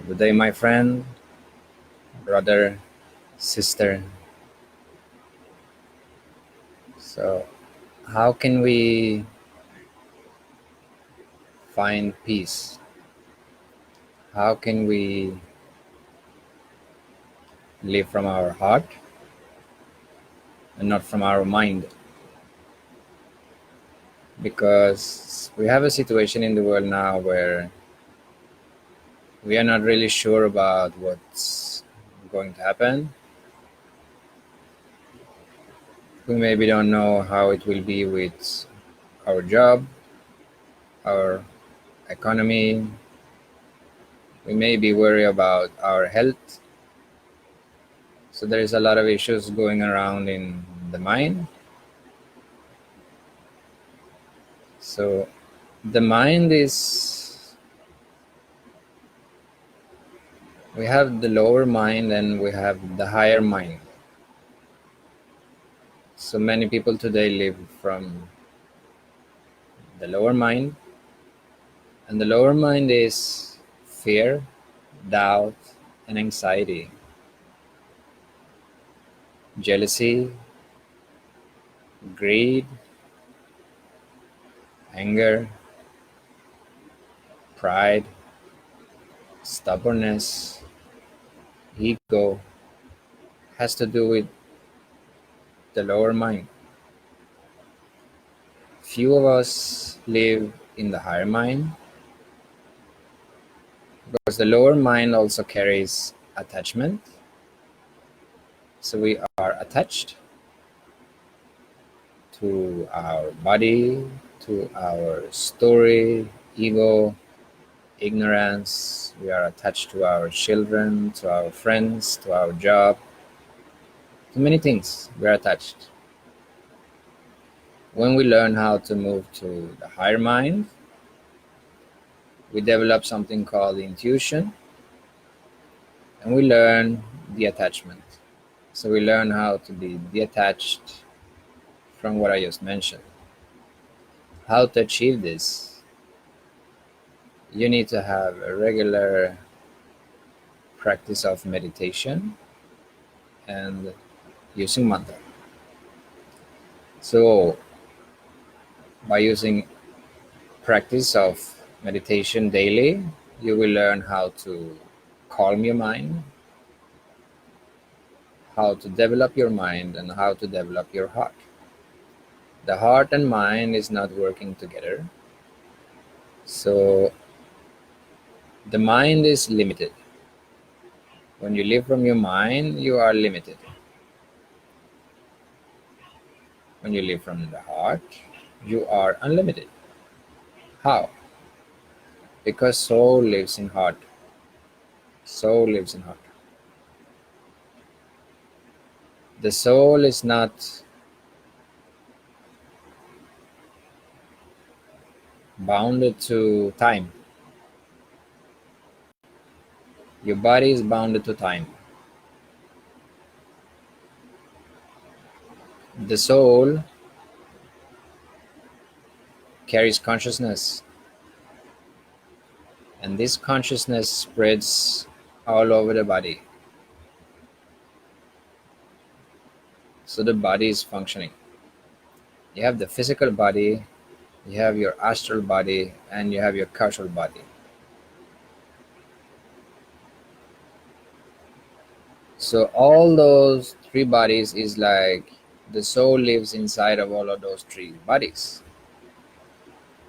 Good day, my friend, brother, sister. So, how can we find peace? How can we live from our heart and not from our mind? Because we have a situation in the world now where we are not really sure about what's going to happen. We maybe don't know how it will be with our job, our economy. We may be worried about our health. So there is a lot of issues going around in the mind. So the mind is, we have the lower mind and we have the higher mind. So many people today live from the lower mind, and the lower mind is fear, doubt, and anxiety, jealousy, greed, anger, pride, stubbornness, ego, has to do with the lower mind. Few of us live in the higher mind because the lower mind also carries attachment. So we are attached to our body, to our story, ego, ignorance. We are attached to our children, to our friends, to our job, to many things we are attached. When we learn how to move to the higher mind, we develop something called intuition, and we learn the attachment. So we learn how to be detached from what I just mentioned. How to achieve this? You need to have a regular practice of meditation and using mantra. So by using practice of meditation daily, you will learn how to calm your mind, how to develop your mind, and how to develop your heart. The heart and mind is not working together. So the mind is limited. When you live from your mind, you are limited. When you live from the heart, you are unlimited. How? Because soul lives in heart. Soul lives in heart. The soul is not bounded to time. Your body is bounded to time. The soul carries consciousness, and this consciousness spreads all over the body. So the body is functioning. You have the physical body, you have your astral body, and you have your causal body. So all those three bodies is like the soul lives inside of all of those three bodies.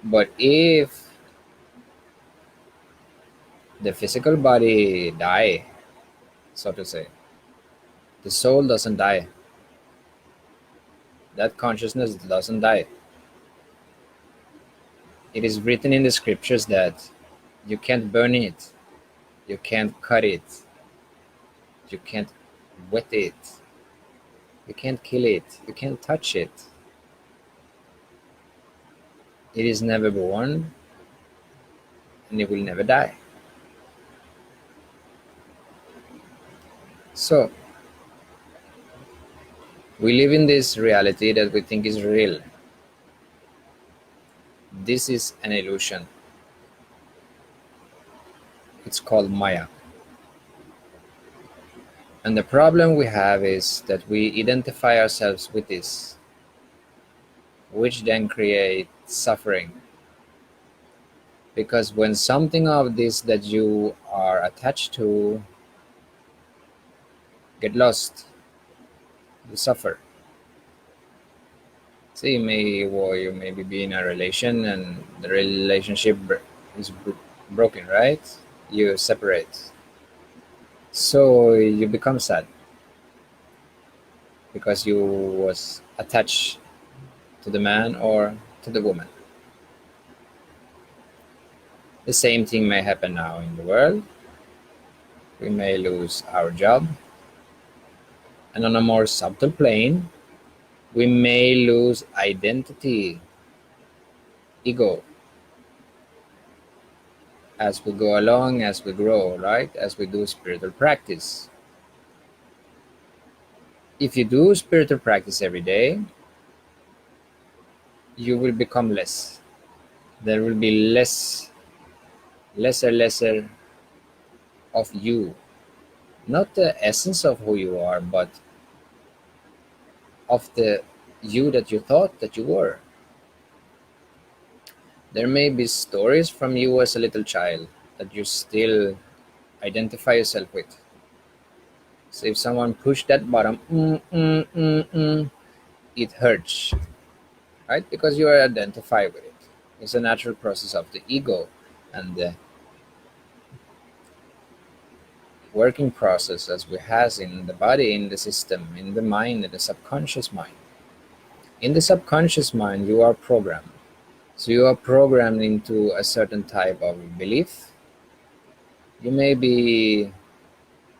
But if the physical body die, so to say, the soul doesn't die. That consciousness doesn't die. It is written in the scriptures that you can't burn it, you can't cut it, you can't wet it, you can't kill it, you can't touch it. It is never born and it will never die. So we live in this reality that we think is real. This is an illusion. It's called Maya. And the problem we have is that we identify ourselves with this, which then creates suffering. Because when something of this that you are attached to get lost, you suffer. See, you maybe be in a relation and the relationship is broken, right? You separate. So you become sad because you was attached to the man or to the woman. The same thing may happen now in the world. We may lose our job. And on a more subtle plane, we may lose identity, ego, as we go along, as we grow, right? As we do spiritual practice. If you do spiritual practice every day, you will become less. There will be lesser of you. Not the essence of who you are, but of the you that you thought that you were. There may be stories from you as a little child that you still identify yourself with. So if someone pushed that bottom, it hurts, right? Because you are identified with it. It's a natural process of the ego and the working process as we has in the body, in the system, in the mind, in the subconscious mind. In the subconscious mind, you are programmed. So you are programmed into a certain type of belief. You may be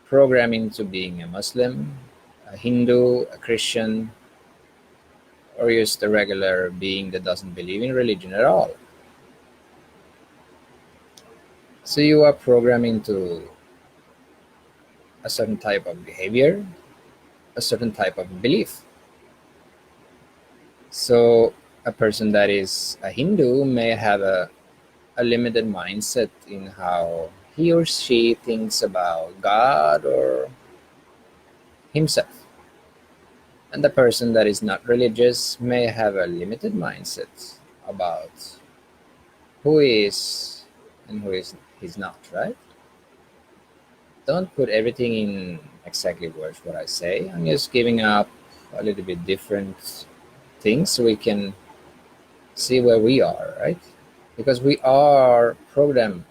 programmed into being a Muslim, a Hindu, a Christian, or just a regular being that doesn't believe in religion at all. So you are programmed into a certain type of behavior, a certain type of belief. So a person that is a Hindu may have a limited mindset in how he or she thinks about God or himself. And the person that is not religious may have a limited mindset about who is and who is he's not, right? Don't put everything in exactly words what I say. I'm just giving up a little bit different things so we can see where we are, right? Because we are programmed.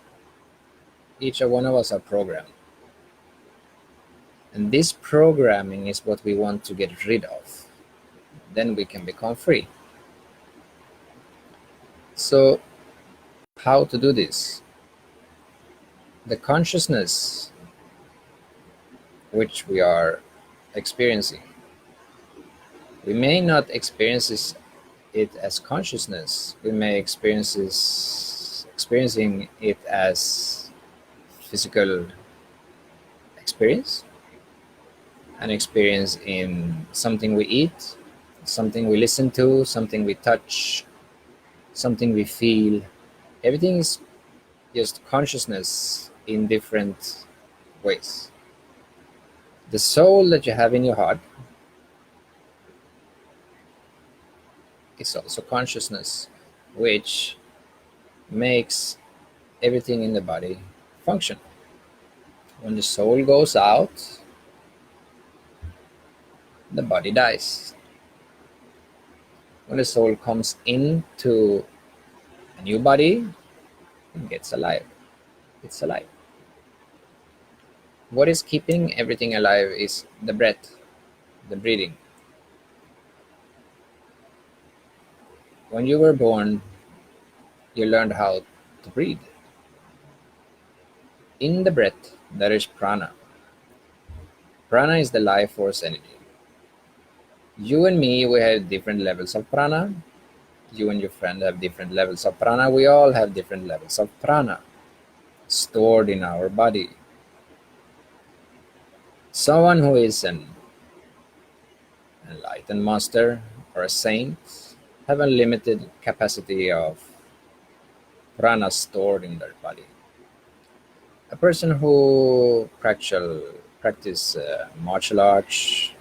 Each one of us are programmed. And this programming is what we want to get rid of. Then we can become free. So, how to do this? The consciousness which we are experiencing, we may not experience it as consciousness. We may experiencing it as physical experience, an experience in something we eat, something we listen to, something we touch, something we feel. Everything is just consciousness in different ways. The soul that you have in your heart is also consciousness, which makes everything in the body function. When the soul goes out, the body dies. When the soul comes into a new body, it gets alive. It's alive. What is keeping everything alive is the breath, the breathing. When you were born, you learned how to breathe. In the breath, there is prana. Prana is the life force energy. You and me, we have different levels of prana. You and your friend have different levels of prana. We all have different levels of prana stored in our body. Someone who is an enlightened master or a saint have a limited capacity of prana stored in their body. A person who practice martial arts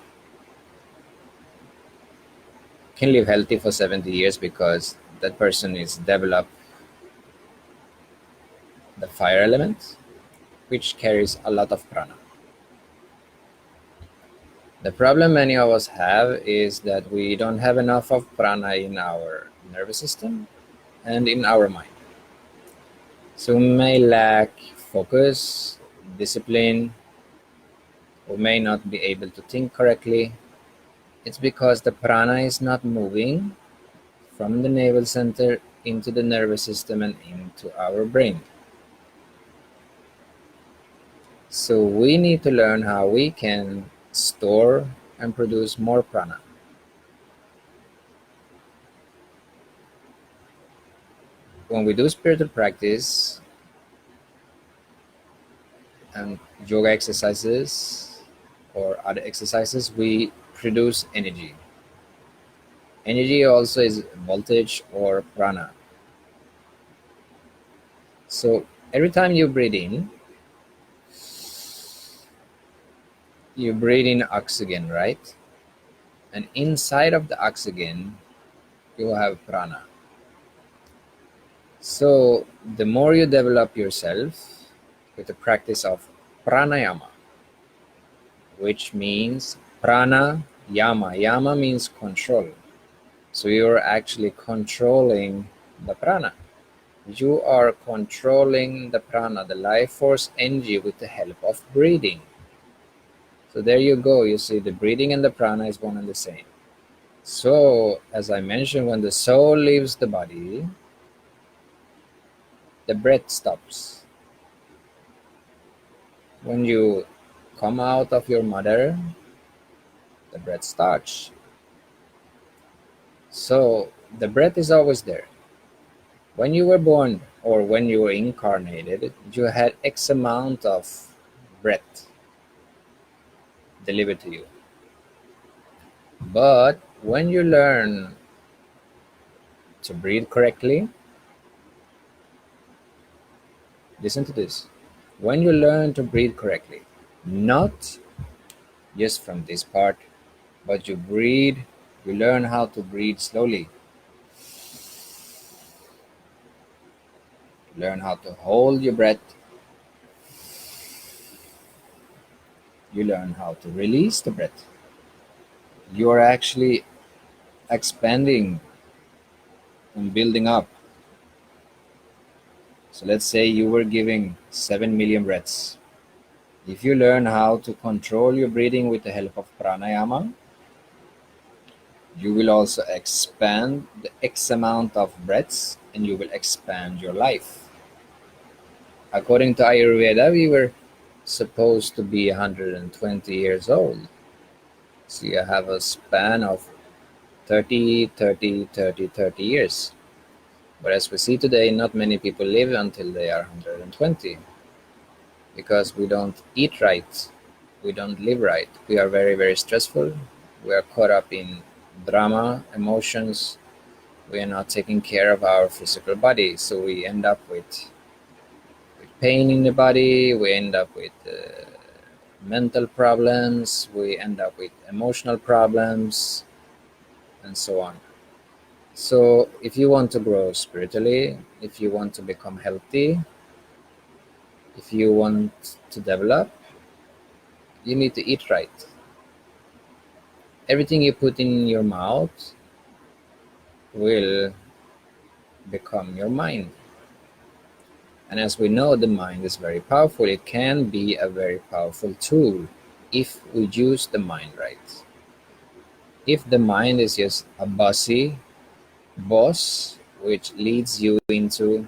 can live healthy for 70 years because that person is developed the fire element, which carries a lot of prana. The problem many of us have is that we don't have enough of prana in our nervous system and in our mind. So we may lack focus, discipline, we may not be able to think correctly. It's because the prana is not moving from the navel center into the nervous system and into our brain. So we need to learn how we can store and produce more prana. When we do spiritual practice and yoga exercises or other exercises, we produce energy. Energy also is voltage or prana. So every time you breathe in oxygen, right? And inside of the oxygen, you have prana. So the more you develop yourself with the practice of pranayama, which means prana, yama. Yama means control. So you're actually controlling the prana. You are controlling the prana, the life force energy, with the help of breathing. So there you go, you see the breathing and the prana is one and the same. So as I mentioned, when the soul leaves the body, the breath stops. When you come out of your mother, the breath starts. So the breath is always there. When you were born or when you were incarnated, you had X amount of breath delivered to you. But when you learn to breathe correctly, listen to this. When you learn to breathe correctly, not just from this part, but you learn how to breathe slowly. Learn how to hold your breath. You learn how to release the breath. You are actually expanding and building up. So let's say you were giving 7 million breaths. If you learn how to control your breathing with the help of pranayama, you will also expand the X amount of breaths and you will expand your life. According to Ayurveda, we were supposed to be 120 years old. So you have a span of 30 years. But as we see today, not many people live until they are 120 because we don't eat right, we don't live right. We are very, very stressful. We are caught up in drama, emotions. We are not taking care of our physical body. So we end up with pain in the body, we end up with mental problems, we end up with emotional problems, and so on. So if you want to grow spiritually, if you want to become healthy, if you want to develop, you need to eat right. Everything you put in your mouth will become your mind. And as we know, the mind is very powerful. It can be a very powerful tool if we use the mind right. If the mind is just a bossy boss, which leads you into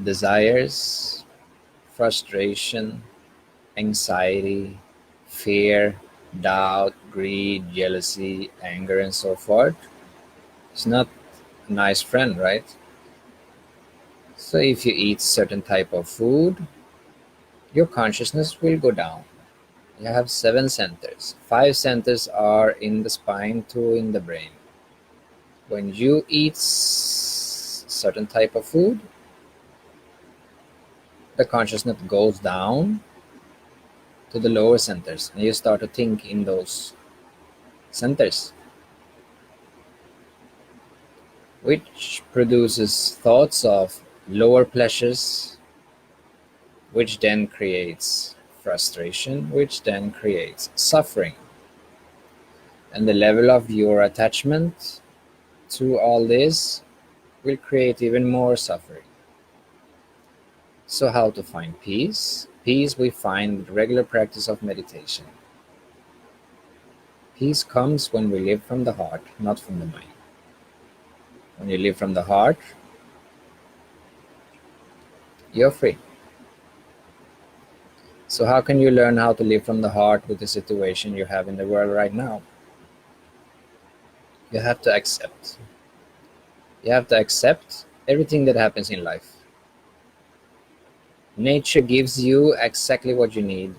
desires, frustration, anxiety, fear, doubt, greed, jealousy, anger, and so forth, it's not a nice friend, right? So if you eat certain type of food, your consciousness will go down. You have 7 centers. 5 centers are in the spine, 2 in the brain. When you eat certain type of food, the consciousness goes down to the lower centers, and you start to think in those centers, which produces thoughts of lower pleasures, which then creates frustration, which then creates suffering. And the level of your attachment to all this will create even more suffering. So how to find peace? Peace we find with regular practice of meditation. Peace comes when we live from the heart, not from the mind. When you live from the heart, you're free. So how can you learn how to live from the heart with the situation you have in the world right now? You have to accept. You have to accept everything that happens in life. Nature gives you exactly what you need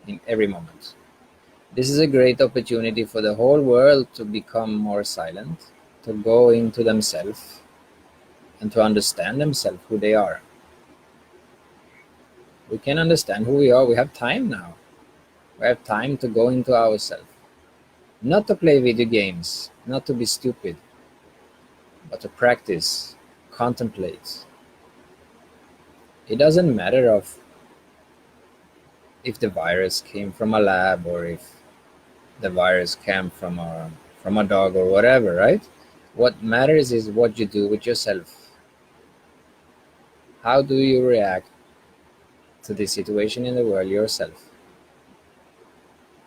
in every moment. This is a great opportunity for the whole world to become more silent, to go into themselves, and to understand themselves, who they are. We can understand who we are. We have time now. We have time to go into ourselves. Not to play video games, not to be stupid, but to practice, contemplate. It doesn't matter if the virus came from a lab or if the virus came from a dog or whatever, right? What matters is what you do with yourself. How do you react to the situation in the world yourself?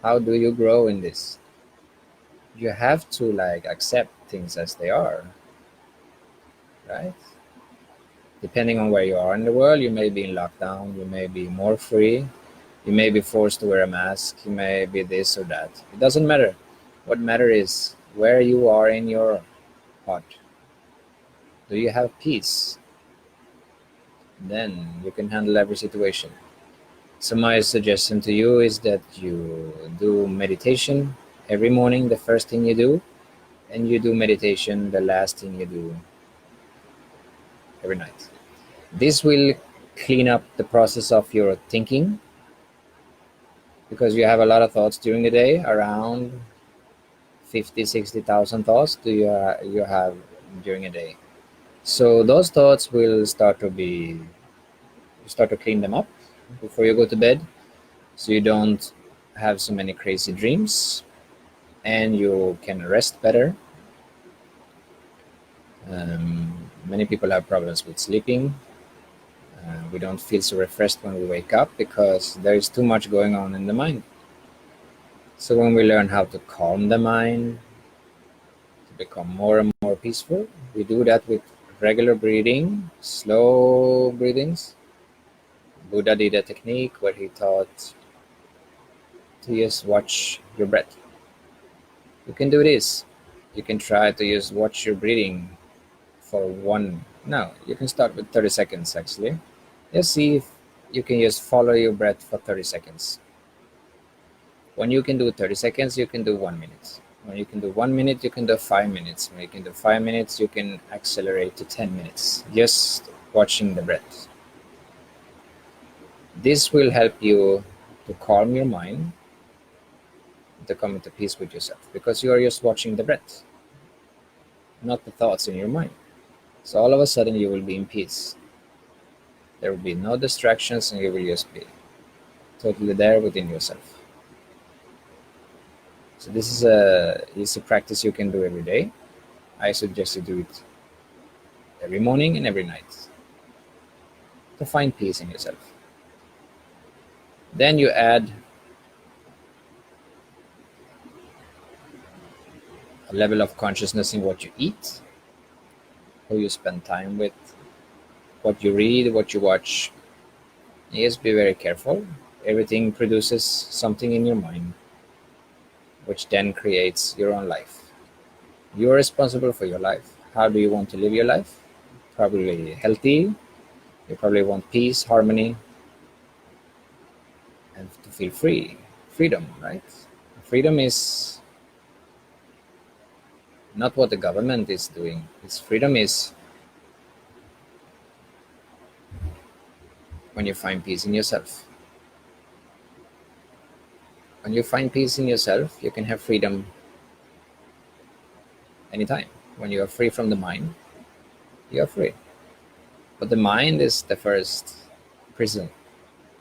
How do you grow in this? You have to accept things as they are, right? Depending on where you are in the world, you may be in lockdown, you may be more free, you may be forced to wear a mask, you may be this or that. It doesn't matter. What matters is where you are in your heart. Do you have peace? Then you can handle every situation. So my suggestion to you is that you do meditation every morning, the first thing you do, and you do meditation the last thing you do every night. This will clean up the process of your thinking, because you have a lot of thoughts during the day, around 50,000-60,000 thoughts you have during a day. So those thoughts will start to clean them up before you go to bed, so you don't have so many crazy dreams and you can rest better. Many people have problems with sleeping. We don't feel so refreshed when we wake up because there is too much going on in the mind. So when we learn how to calm the mind, to become more and more peaceful, we do that with regular breathing, slow breathings. Buddha did a technique where he taught to just watch your breath. You can do this. You can try to just watch your breathing for you can start with 30 seconds actually. Just see if you can just follow your breath for 30 seconds. When you can do 30 seconds, you can do 1 minute. When you can do 1 minute, you can do 5 minutes. When you can do 5 minutes, you can accelerate to 10 minutes, just watching the breath. This will help you to calm your mind, to come into peace with yourself, because you are just watching the breath, not the thoughts in your mind. So all of a sudden you will be in peace. There will be no distractions and you will just be totally there within yourself. So this is a easy practice you can do every day. I suggest you do it every morning and every night to find peace in yourself. Then you add a level of consciousness in what you eat, who you spend time with, what you read, what you watch. Yes, be very careful. Everything produces something in your mind, which then creates your own life. You are responsible for your life. How do you want to live your life? Probably healthy. You probably want peace, harmony, and to feel free. Freedom, right? Freedom is not what the government is doing. Freedom is when you find peace in yourself. When you find peace in yourself, you can have freedom anytime. When you are free from the mind, you are free. But the mind is the first prison.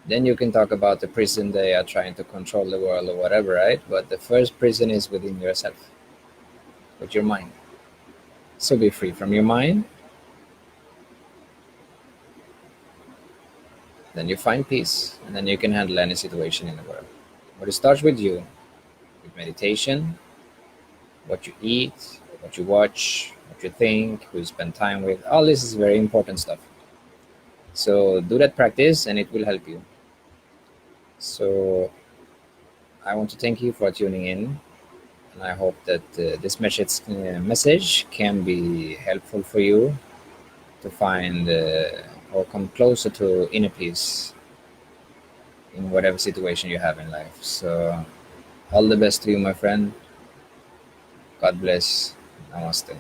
Then you can talk about the prison they are trying to control the world or whatever, right? But the first prison is within yourself, with your mind. So be free from your mind, then you find peace, and then you can handle any situation in the world. But it starts with you, with meditation, what you eat, what you watch, what you think, who you spend time with. All this is very important stuff. So do that practice and it will help you. So I want to thank you for tuning in, and I hope that this message can be helpful for you to find or come closer to inner peace in whatever situation you have in life. So all the best to you, my friend. God bless. Namaste.